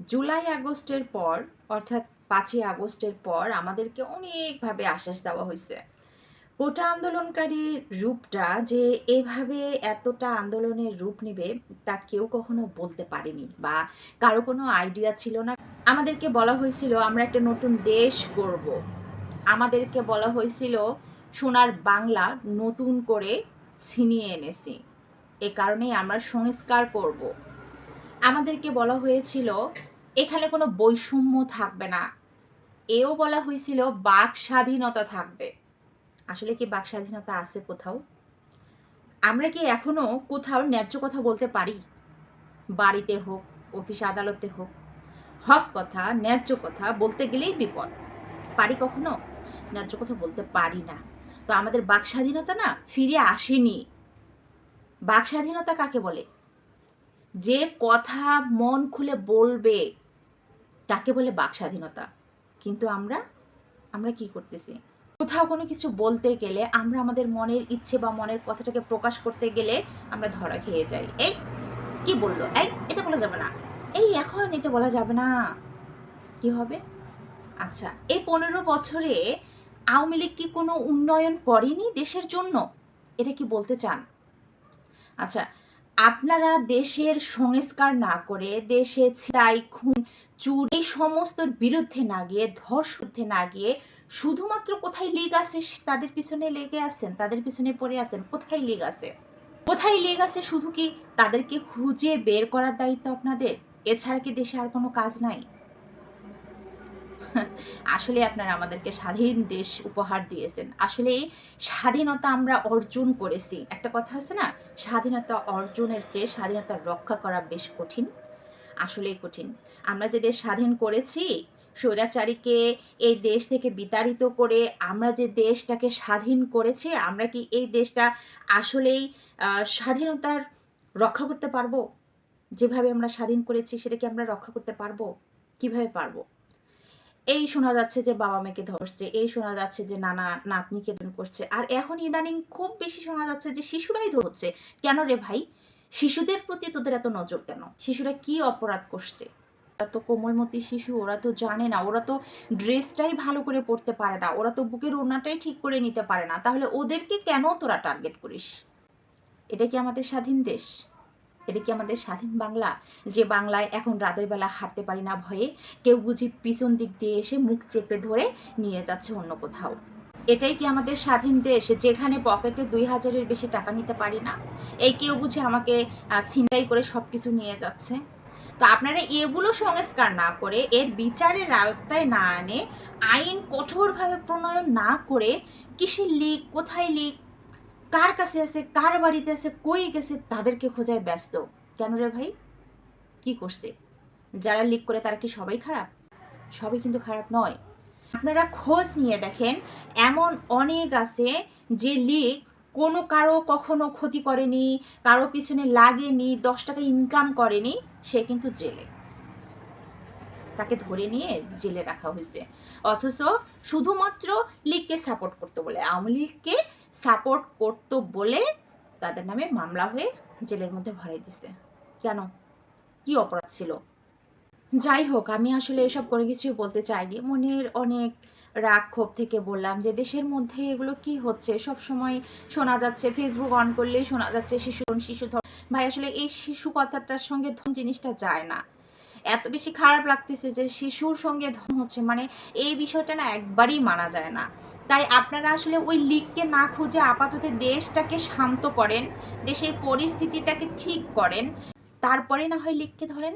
জুলাই আগস্টের পর অর্থাৎ 5ই আগস্টের পর আমাদেরকে অনেকভাবে আশ্বাস দেওয়া হয়েছে। কোটা আন্দোলনকারীর রূপটা যে এভাবে এতটা আন্দোলনের রূপ নেবে তা কেউ কখনো বলতে পারেনি বা কারো কোনো আইডিয়া ছিল না। আমাদেরকে বলা হয়েছিল আমরা একটা নতুন দেশ গড়ব। আমাদেরকে বলা হয়েছিল সোনার বাংলা নতুন করে ছিনিয়ে এনেছি, এ কারণেই আমরা সংস্কার করব। আমাদেরকে বলা হয়েছিল এখানে কোনো বৈষম্য থাকবে না, এও বলা হয়েছিল বাক স্বাধীনতা থাকবে। আসলে কি বাক স্বাধীনতা আছে কোথাও? আমরা কি এখনো কোথাও ন্যায্য কথা বলতে পারি? বাড়িতে হোক, অফিস আদালতে হোক, হক কথা ন্যায্য কথা বলতে গেলেই বিপদ। পারি কখনো? ন্যায্য কথা বলতে পারি না। তো আমাদের বাক স্বাধীনতা না ফিরে আসেনি। বাক স্বাধীনতা কাকে বলে? যে কথা মন খুলে বলবে তাকে বলে বাক স্বাধীনতা। কিন্তু আমরা কি করতেছি? কোথাও কোনো কিছু বলতে গেলে আমরা আমাদের মনের ইচ্ছে বা মনের কথাটাকে প্রকাশ করতে গেলে আমরা ধরা খেয়ে যাই। এই কি বললো, এই এটা বলা যাবে না, এই এখন এটা বলা যাবে না। কি হবে? আচ্ছা, এই 15 বছরে আওয়ামী লীগ কি কোনো উন্নয়ন করেনি দেশের জন্য? এটা কি বলতে চান? আচ্ছা, আপনারা দেশের সংস্কার না করে দেশে ছিনতাই, খুন, চুরি এই সমস্তর বিরুদ্ধে না গিয়ে, ধর্ষণে না গিয়ে শুধুমাত্র কোথায় লীগ আছে তাদের পিছনে লেগে আছেন, তাদের পিছনে পড়ে আছেন। কোথায় লীগ আছে? কোথায় লীগ আছে? শুধু কি তাদেরকে খুঁজে বের করার দায়িত্ব আপনাদের? এছাড়া কি দেশে আর কোনো কাজ নাই? আসলে আপনারা আমাদেরকে স্বাধীন দেশ উপহার দিয়েছেন। আসলে স্বাধীনতা আমরা অর্জন করেছি। একটা কথা আছে না, স্বাধীনতা অর্জনের চেয়ে স্বাধীনতা রক্ষা করা বেশ কঠিন। আসলেই কঠিন। আমরা যে দেশ স্বাধীন করেছি, স্বৈরাচারীকে এই দেশ থেকে বিতাড়িত করে আমরা যে দেশটাকে স্বাধীন করেছি, আমরা কি এই দেশটা আসলেই স্বাধীনতার রক্ষা করতে পারবো? যেভাবে আমরা স্বাধীন করেছি সেটা কি আমরা রক্ষা করতে পারবো? কিভাবে পারবো? এই শোনা যাচ্ছে যে বাবা মেয়েকে ধরছে, এই শোনা যাচ্ছে যে নানা নাতনিকে ধর্ষণ করছে, আর এখন ইদানিং খুব বেশি শোনা যাচ্ছে যে শিশুরাই ধরছে। কেন রে ভাই? শিশুদের প্রতি তোদের এত নজর কেন? শিশুরা কি অপরাধ করছে? ওরা তো কোমলমতি শিশু, ওরা তো জানে না, ওরা তো ড্রেসটাই ভালো করে পরতে পারে না, ওরা তো বুকের ওড়নাটাই ঠিক করে নিতে পারে না, তাহলে ওদেরকে কেন তোরা টার্গেট করিস? এটা কি আমাদের স্বাধীন দেশ? এটা কি আমাদের স্বাধীন বাংলা, যে বাংলায় এখন রাতের বেলা হাঁটতে পারি না ভয়ে কেউ বুঝি পিছন দিক দিয়ে এসে মুখ চেপে ধরে নিয়ে যাচ্ছে অন্য কোথাও? এটাই কি আমাদের স্বাধীন দেশ, যেখানে পকেটে 2000-এর বেশি টাকা নিতে পারি না? এই কেউ বুঝি আমাকে ছিনতাই করে সব কিছু নিয়ে যাচ্ছে? তো আপনারা এগুলো সংস্কার না করে, এর বিচারের আওতায় না আনে, আইন কঠোরভাবে প্রণয়ন না করে কিসের লীগ, কোথায় লীগ, কার কাছে আছে, কার বাড়িতে আছে, কই গেছে তাদেরকে খোঁজায় ব্যস্ত। কেন রে ভাই? কি করছে? যারা লিক করে তারা কি সবাই খারাপ? সবাই কিন্তু খারাপ নয়। আপনারা খোঁজ নিয়ে দেখেন, এমন অনেক আছে যে লিক কোনো কারো কখনো ক্ষতি করেনি, কারো পিছনে লাগেনি, 10 টাকা ইনকাম করেনি, সে কিন্তু জেলে। তাকে ধরে নিয়ে জেলে রাখা হয়েছে। অথচ শুধুমাত্র লীগকে সাপোর্ট করতে বলে, আওয়ামী লীগকে সাপোর্ট করতো বলে তাদের নামে মামলা হয়ে জেলের মধ্যে ভরাই দিছে। কেন? কি অপরাধ ছিল? যাই হোক, আমি আসলে এসব কোনো কিছুই বলতে চাইনি। মনের অনেক রাগ ক্ষোভ থেকে বললাম যে দেশের মধ্যে এগুলো কি হচ্ছে? সবসময় শোনা যাচ্ছে, ফেসবুক অন করলেই শোনা যাচ্ছে শিশু ধর্ষণ। ভাই আসলে এই শিশু কথাটার সঙ্গে ধর্ষণ জিনিসটা যায় না। এত বেশি খারাপ লাগতেছে যে শিশুর সঙ্গে ধর্ষণ হচ্ছে, মানে এই বিষয়টা না একবারেই মানা যায় না। তাই আপনারা আসলে ওই লিগকে না খুঁজে আপাতত দেশটাকে শান্ত করেন, দেশের পরিস্থিতিটাকে ঠিক করেন, তারপরে না হয় লিগকে ধরেন।